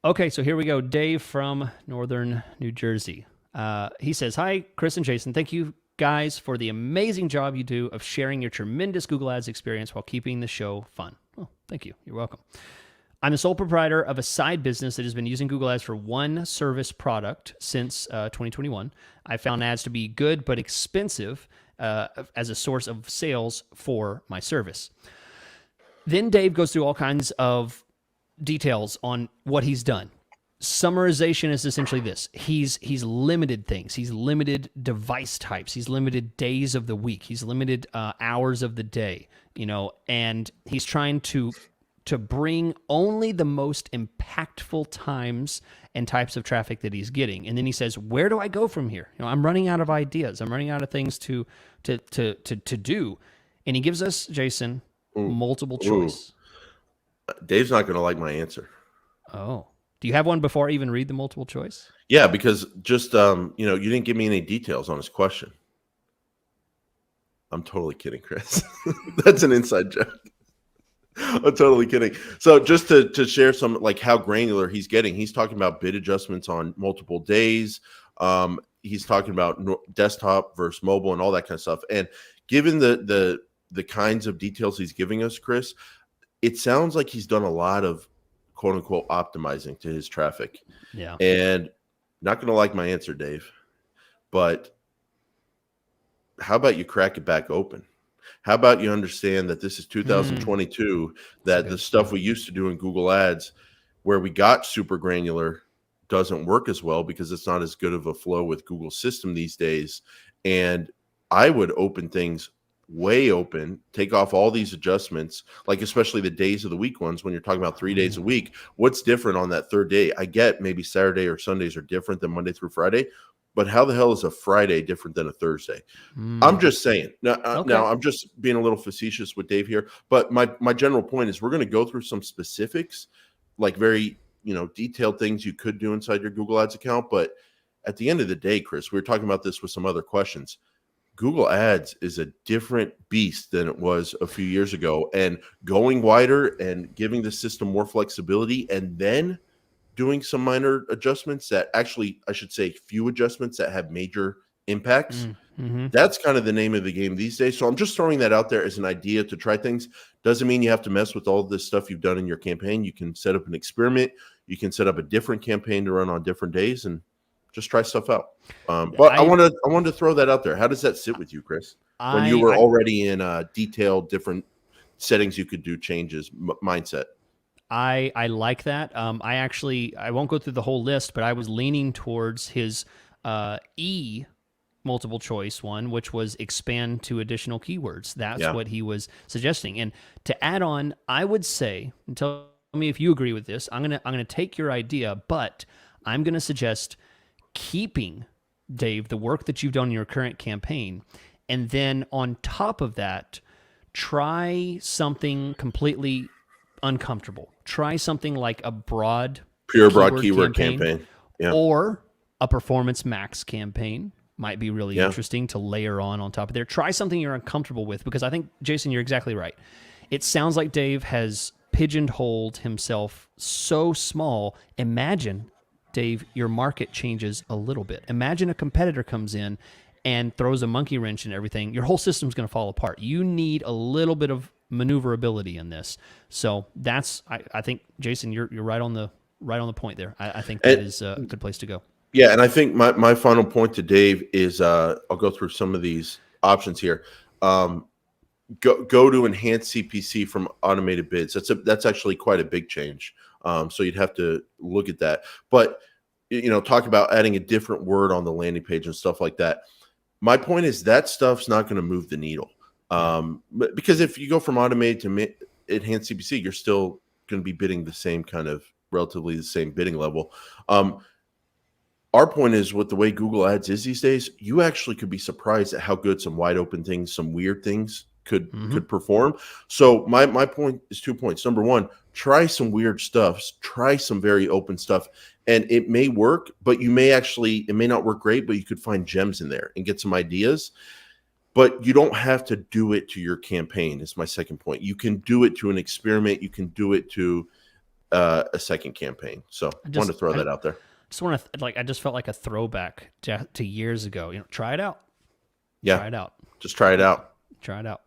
Okay, so here we go. Dave from Northern New Jersey. He says, "Hi, Chris and Jason. Thank you guys for the amazing job you do of sharing your tremendous Google Ads experience while keeping the show fun." Oh, thank you. You're welcome. I'm the sole proprietor of a side business that has been using Google Ads for one service product since 2021. I found ads to be good but expensive as a source of sales for my service. Then Dave goes through all kinds of details on what he's done. Summarization is essentially this: he's limited things, he's limited device types, he's limited days of the week, he's limited hours of the day, and he's trying to bring only the most impactful times and types of traffic that he's getting. And then he says, where do I go from here? I'm running out of ideas, I'm running out of things to do. And he gives us, Jason, Ooh, multiple ooh. choice. Dave's not going to like my answer. Oh, do you have one before I even read the multiple choice? Yeah, because just you didn't give me any details on his question. I'm totally kidding, Chris. That's an inside joke. I'm totally kidding. So just to share some like how granular he's getting, he's talking about bid adjustments on multiple days. He's talking about desktop versus mobile and all that kind of stuff. And given the kinds of details he's giving us, Chris, it sounds like he's done a lot of quote unquote optimizing to his traffic. Yeah. And not going to like my answer, Dave, but how about you crack it back open? How about you understand that this is 2022, that the stuff we used to do in Google Ads, where we got super granular, doesn't work as well because it's not as good of a flow with Google's system these days. And I would open things way open, take off all these adjustments, like especially the days of the week ones when you're talking about 3 days a week. What's different on that third day? I get maybe Saturday or Sundays are different than Monday through Friday, but how the hell is a Friday different than a Thursday? I'm just saying. Now, Okay. now, I'm just being a little facetious with Dave here, but my general point is we're going to go through some specifics, like very detailed things you could do inside your Google Ads account. But at the end of the day, Chris, we were talking about this with some other questions. Google Ads is a different beast than it was a few years ago, and going wider and giving the system more flexibility, and then doing some minor adjustments that actually, I should say, few adjustments that have major impacts. That's kind of the name of the game these days. So I'm just throwing that out there as an idea to try things. Doesn't mean you have to mess with all this stuff you've done in your campaign. You can set up an experiment. You can set up a different campaign to run on different days and just try stuff out. But I wanted to throw that out there. How does that sit with you, Chris? When you were already in detailed different settings, you could do changes, mindset. I like that. I won't go through the whole list, but I was leaning towards his E multiple choice one, which was expand to additional keywords. That's what he was suggesting. And to add on, I would say, and tell me if you agree with this, I'm gonna take your idea, but I'm gonna suggest keeping, Dave, the work that you've done in your current campaign, and then on top of that, try something completely uncomfortable. Try something like a Pure broad keyword campaign. Yeah. Or a Performance Max campaign. Might be really interesting to layer on top of there. Try something you're uncomfortable with, because I think, Jason, you're exactly right. It sounds like Dave has pigeonholed himself so small. Imagine, Dave, your market changes a little bit. Imagine a competitor comes in and throws a monkey wrench in everything. Your whole system's going to fall apart. You need a little bit of maneuverability in this. So that's, I think, Jason, you're right on the point there. I think that is a good place to go. Yeah, and I think my final point to Dave is I'll go through some of these options here. Go to enhanced CPC from automated bids. That's actually quite a big change. So you'd have to look at that. But talk about adding a different word on the landing page and stuff like that. My point is that stuff's not going to move the needle. Because if you go from automated to enhanced CPC, you're still going to be bidding the same kind of relatively the same bidding level. Our point is, with the way Google Ads is these days, you actually could be surprised at how good some wide open things, some weird things could perform. So my point is 2 points. Number one, try some weird stuff, try some very open stuff, and it may work, but it may not work great, but you could find gems in there and get some ideas. But you don't have to do it to your campaign, is my second point. You can do it to an experiment. You can do it to a second campaign. So wanted to throw that out there. Just want to I just felt like a throwback to years ago. Try it out. Yeah, Try it out. just try it out. Try it out.